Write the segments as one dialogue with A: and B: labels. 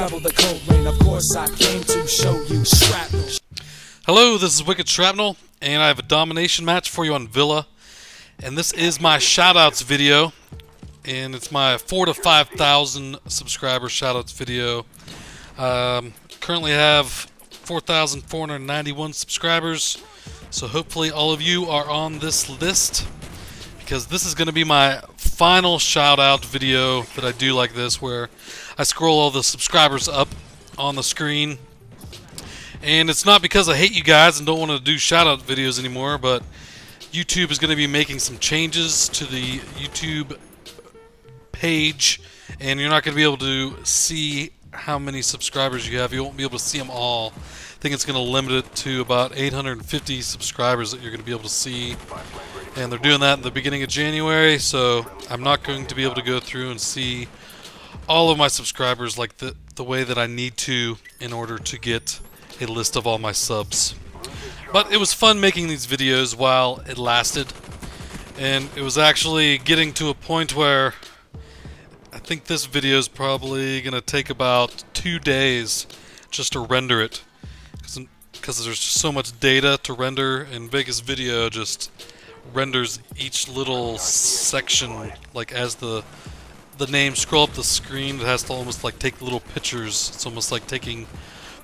A: travel the cold rain. Of course I came to show you shrapnel.
B: Hello, this is Wicked Shrapnel, and I have a domination match for you on Villa. And this is my shoutouts video, and it's my 4,000 to 5,000 subscriber shoutouts video. Currently have 4,491 subscribers, so hopefully all of you are on this list, because this is going to be my final shoutout video that I do like this, where I scroll all the subscribers up on the screen. And it's not because I hate you guys and don't want to do shoutout videos anymore, but YouTube is going to be making some changes to the YouTube page, and you're not going to be able to see how many subscribers you have. You won't be able to see them all. I think it's going to limit it to about 850 subscribers that you're going to be able to see. And they're doing that in the beginning of January, so I'm not going to be able to go through and see all of my subscribers like the way that I need to in order to get a list of all my subs. But it was fun making these videos while it lasted, and it was actually getting to a point where I think this video is probably going to take about 2 days just to render it, because there's just so much data to render, and Vegas Video just renders each little section like as the names scroll up the screen. It has to almost like take little pictures. It's almost like taking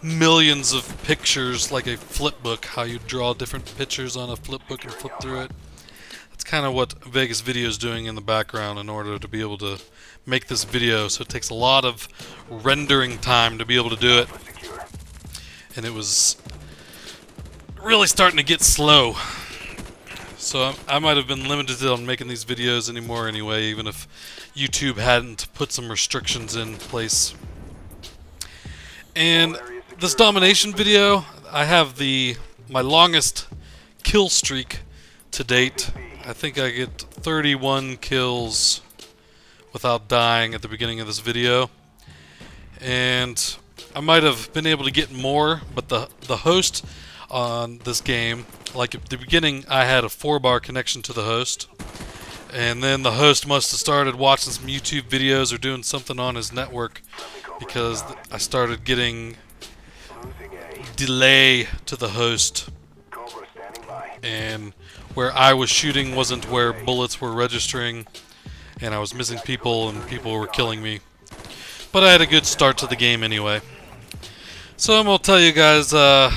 B: millions of pictures, like a flip book, how you draw different pictures on a flip book and flip through it. That's kind of what Vegas Video is doing in the background in order to be able to make this video, so it takes a lot of rendering time to be able to do it, and it was really starting to get slow. So I might have been limited on making these videos anymore anyway, even if YouTube hadn't put some restrictions in place. And this domination video, I have my longest kill streak to date. I think I get 31 kills without dying at the beginning of this video. And I might have been able to get more, but the host on this game, like at the beginning I had a 4-bar connection to the host, and then the host must have started watching some YouTube videos or doing something on his network, because I started getting delay to the host, and where I was shooting wasn't where bullets were registering, and I was missing people and people were killing me. But I had a good start to the game anyway. So I'm going to tell you guys a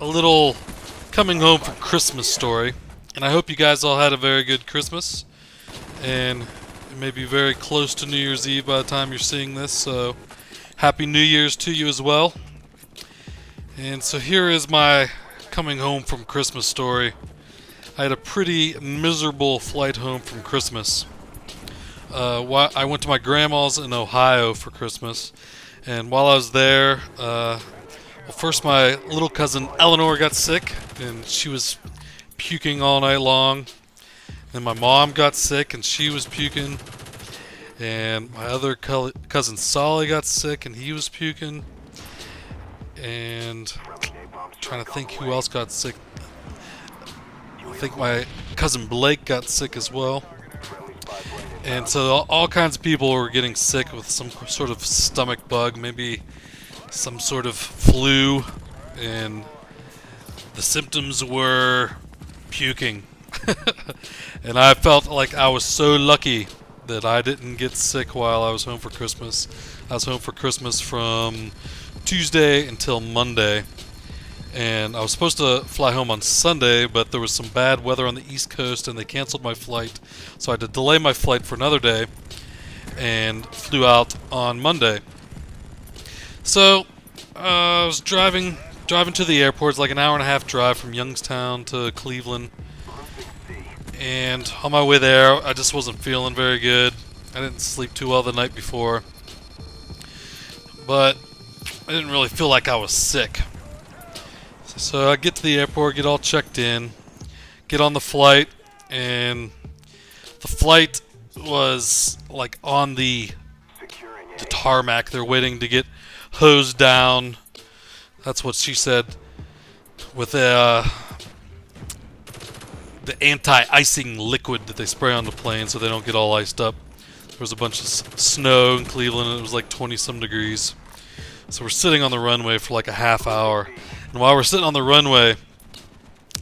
B: little coming home from Christmas story, and I hope you guys all had a very good Christmas, and it may be very close to New Year's Eve by the time you're seeing this, so Happy New Year's to you as well. And so here is my coming home from Christmas story. I had a pretty miserable flight home from Christmas. I went to my grandma's in Ohio for Christmas, and while I was there, first my little cousin Eleanor got sick, and she was puking all night long. Then my mom got sick, and she was puking. And my other cousin Solly got sick, and he was puking. And I'm trying to think who else got sick. I think my cousin Blake got sick as well. And so all kinds of people were getting sick with some sort of stomach bug, maybe some sort of flu, and the symptoms were puking. And I felt like I was so lucky that I didn't get sick while I was home for Christmas. I was home for Christmas from Tuesday until Monday, and I was supposed to fly home on Sunday, but there was some bad weather on the East Coast and they canceled my flight, so I had to delay my flight for another day and flew out on Monday. So I was driving to the airport. It's like an hour and a half drive from Youngstown to Cleveland, and on my way there I just wasn't feeling very good. I didn't sleep too well the night before, but I didn't really feel like I was sick. So I get to the airport, get all checked in, get on the flight, and the flight was like on the tarmac. They're waiting to get hosed down. That's what she said, with the anti-icing liquid that they spray on the plane so they don't get all iced up. There was a bunch of snow in Cleveland, and it was like 20-some degrees. So we're sitting on the runway for like a half hour. And while we're sitting on the runway,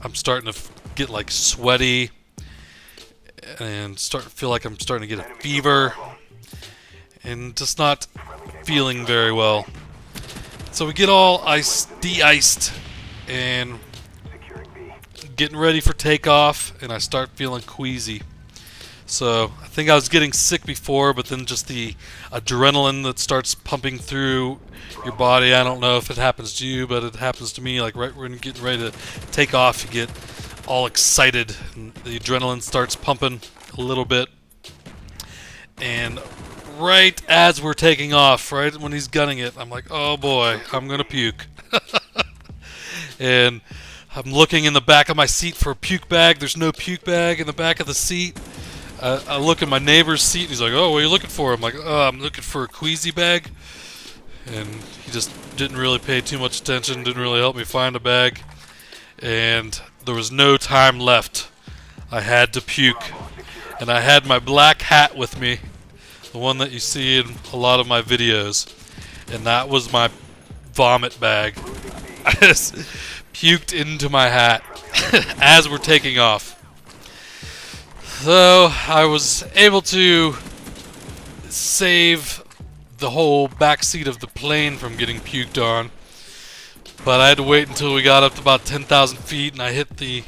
B: I'm starting to get like sweaty and start to feel like I'm starting to get a fever and just not feeling very well. So we get all de-iced and getting ready for takeoff, and I start feeling queasy. So I think I was getting sick before, but then just the adrenaline that starts pumping through your body. I don't know if it happens to you, but it happens to me. Like right when you're getting ready to take off, you get all excited, and the adrenaline starts pumping a little bit. And right as we're taking off, right when he's gunning it, I'm like, oh boy, I'm gonna puke. And I'm looking in the back of my seat for a puke bag. There's no puke bag in the back of the seat. I look at my neighbor's seat, and he's like, oh, what are you looking for? I'm like, oh, I'm looking for a queasy bag. And he just didn't really pay too much attention, didn't really help me find a bag. And there was no time left. I had to puke. And I had my black hat with me, the one that you see in a lot of my videos. And that was my vomit bag. I just puked into my hat as we're taking off. So I was able to save the whole back seat of the plane from getting puked on, but I had to wait until we got up to about 10,000 feet, and I hit the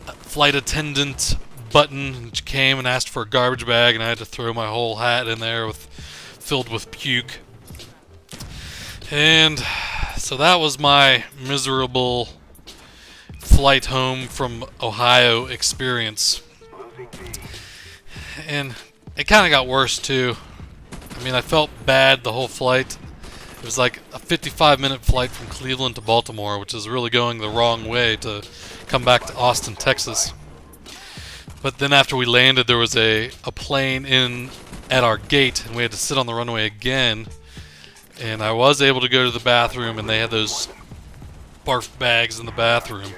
B: flight attendant button, and she came and asked for a garbage bag, and I had to throw my whole hat in there filled with puke. And so that was my miserable flight home from Ohio experience. And it kind of got worse too. I mean, I felt bad the whole flight. It was like a 55-minute flight from Cleveland to Baltimore, which is really going the wrong way to come back to Austin, Texas. But then after we landed, there was a plane in at our gate, and we had to sit on the runway again. And I was able to go to the bathroom, and they had those barf bags in the bathroom.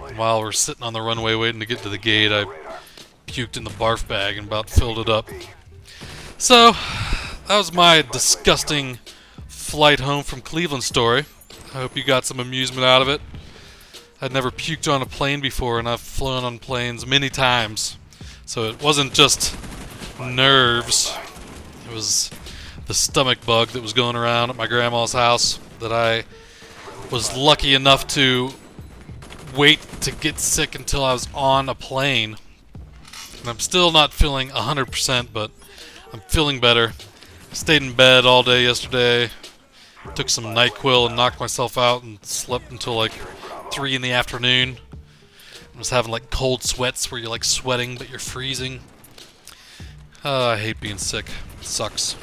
B: And while we're sitting on the runway waiting to get to the gate, I puked in the barf bag and about filled it up. So that was my disgusting flight home from Cleveland story. I hope you got some amusement out of it. I'd never puked on a plane before, and I've flown on planes many times. So it wasn't just nerves. It was the stomach bug that was going around at my grandma's house that I was lucky enough to wait to get sick until I was on a plane. And I'm still not feeling 100%, but I'm feeling better. I stayed in bed all day yesterday, took some NyQuil and knocked myself out and slept until like 3 in the afternoon. I was having like cold sweats where you're like sweating but you're freezing. I hate being sick. It sucks.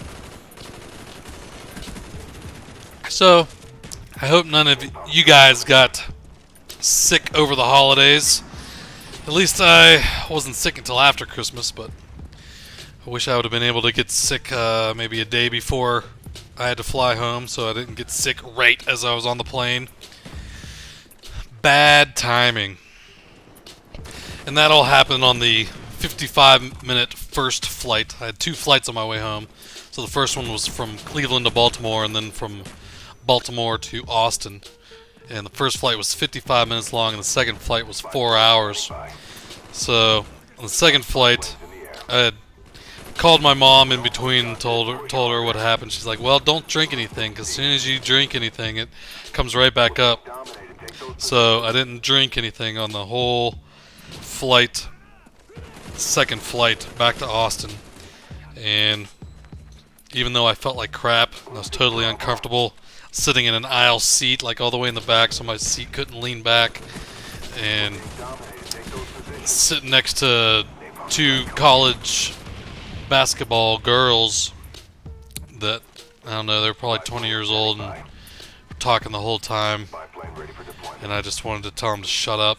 B: So, I hope none of you guys got sick over the holidays. At least I wasn't sick until after Christmas, but I wish I would have been able to get sick maybe a day before I had to fly home, so I didn't get sick right as I was on the plane. Bad timing. And that all happened on the 55-minute first flight. I had 2 flights on my way home. So the first one was from Cleveland to Baltimore, and then from Baltimore to Austin. And the first flight was 55 minutes long, and the second flight was 4 hours. So on the second flight, I had called my mom in between and told her what happened. She's like, well, don't drink anything, because as soon as you drink anything, it comes right back up. So I didn't drink anything on the whole flight, second flight back to Austin. And even though I felt like crap, and I was totally uncomfortable, sitting in an aisle seat, like all the way in the back, so my seat couldn't lean back, and sitting next to 2 college basketball girls that, I don't know, they're probably 20 years old and were talking the whole time, and I just wanted to tell them to shut up.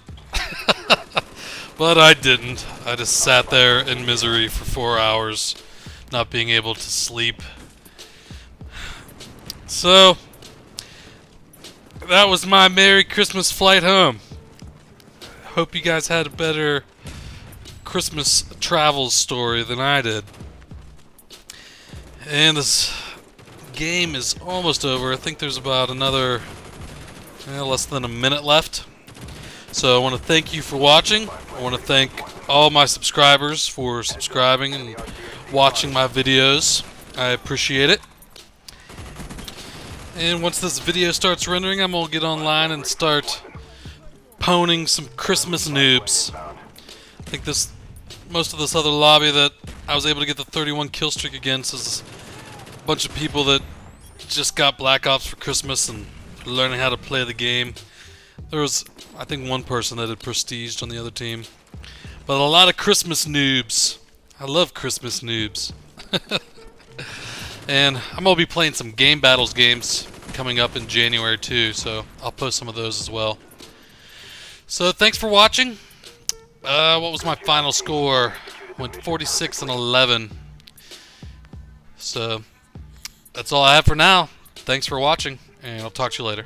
B: But I didn't. I just sat there in misery for 4 hours, not being able to sleep. So that was my Merry Christmas flight home. Hope you guys had a better Christmas travel story than I did. And this game is almost over. I think there's about another less than a minute left. So I want to thank you for watching. I want to thank all my subscribers for subscribing and watching my videos. I appreciate it. And once this video starts rendering, I'm going to get online and start poning some Christmas noobs. I think most of this other lobby that I was able to get the 31 kill streak against is a bunch of people that just got Black Ops for Christmas and learning how to play the game. There was, I think, one person that had prestiged on the other team. But a lot of Christmas noobs. I love Christmas noobs. And I'm going to be playing some Game Battles games coming up in January too, so I'll post some of those as well. So thanks for watching. What was my final score? Went 46-11. So that's all I have for now. Thanks for watching, and I'll talk to you later.